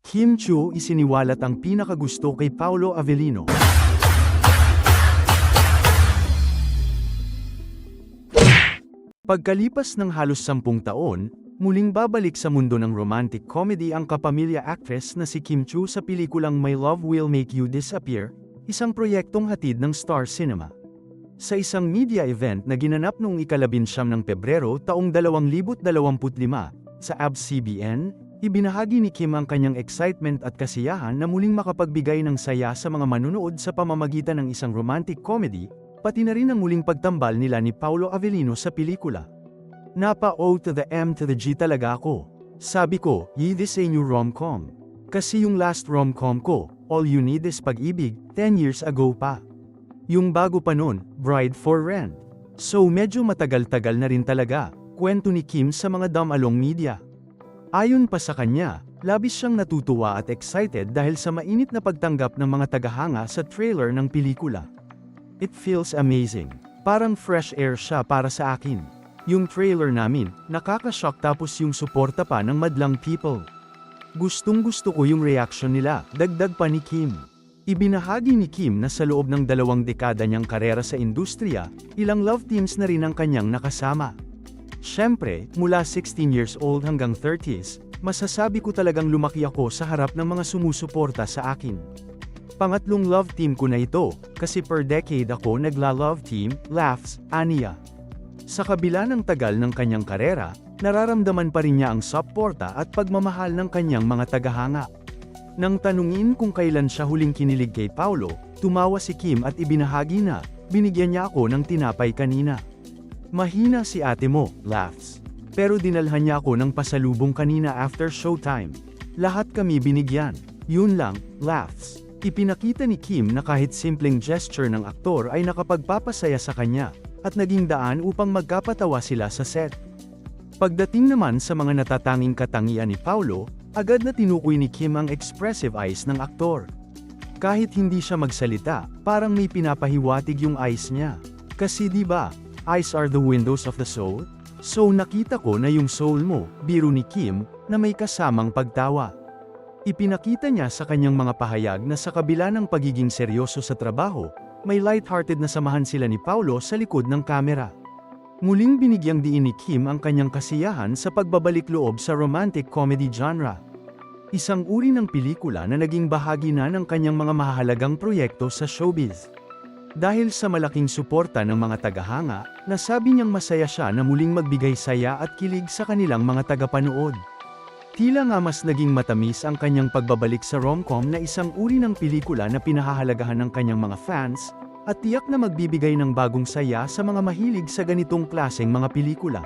Kim Chiu isiniwalat ang pinakagusto kay Paolo Avellino. Pagkalipas ng halos 10 taon, muling babalik sa mundo ng romantic comedy ang kapamilya actress na si Kim Chiu sa pelikulang My Love Will Make You Disappear, isang proyektong hatid ng Star Cinema. Sa isang media event na ginanap noong ika-19 ng Pebrero taong 2025, sa ABS-CBN, ibinahagi ni Kim ang kanyang excitement at kasiyahan na muling makapagbigay ng saya sa mga manunood sa pamamagitan ng isang romantic comedy, pati na rin ang muling pagtambal nila ni Paolo Avellino sa pelikula. Napa-O to the M to the G talaga ako. Sabi ko, this a new rom-com. Kasi yung last rom-com ko, All You Need Is Pag-ibig, 10 years ago pa. Yung bago pa nun, Bride for Rent. So medyo matagal-tagal na rin talaga, kwento ni Kim sa mga dam-along media. Ayon pa sa kanya, labis siyang natutuwa at excited dahil sa mainit na pagtanggap ng mga tagahanga sa trailer ng pelikula. It feels amazing. Parang fresh air siya para sa akin. Yung trailer namin, nakakashock tapos yung suporta pa ng madlang people. Gustong-gusto ko yung reaction nila, dagdag pa ni Kim. Ibinahagi ni Kim na sa loob ng 2 dekada niyang karera sa industriya, ilang love teams na rin ang kanyang nakasama. Siyempre, mula 16 years old hanggang 30s, masasabi ko talagang lumaki ako sa harap ng mga sumusuporta sa akin. Pangatlong love team ko na ito, kasi per decade ako nagla-love team, laughs, aniya. Sa kabila ng tagal ng kanyang karera, nararamdaman pa rin niya ang suporta at pagmamahal ng kanyang mga tagahanga. Nang tanungin kung kailan siya huling kinilig kay Paolo, tumawa si Kim at ibinahagi na, binigyan niya ako ng tinapay kanina. Mahina si ate mo, laughs. Pero dinalhan niya ako ng pasalubong kanina after showtime. Lahat kami binigyan. Yun lang, laughs. Ipinakita ni Kim na kahit simpleng gesture ng aktor ay nakapagpapasaya sa kanya, at naging daan upang magkapatawa sila sa set. Pagdating naman sa mga natatanging katangian ni Paolo, agad na tinukoy ni Kim ang expressive eyes ng aktor. Kahit hindi siya magsalita, parang may pinapahiwatig yung eyes niya. Kasi di ba, eyes are the windows of the soul? So nakita ko na yung soul mo, biro ni Kim, na may kasamang pagtawa. Ipinakita niya sa kanyang mga pahayag na sa kabila ng pagiging seryoso sa trabaho, may light-hearted na samahan sila ni Paolo sa likod ng kamera. Muling binigyang diin ni Kim ang kanyang kasiyahan sa pagbabalik loob sa romantic comedy genre. Isang uri ng pelikula na naging bahagi na ng kanyang mga mahahalagang proyekto sa showbiz. Dahil sa malaking suporta ng mga tagahanga, nasabi niyang masaya siya na muling magbigay saya at kilig sa kanilang mga tagapanood. Tila nga mas naging matamis ang kanyang pagbabalik sa rom-com na isang uri ng pelikula na pinahahalagahan ng kanyang mga fans, at tiyak na magbibigay ng bagong saya sa mga mahilig sa ganitong klaseng mga pelikula.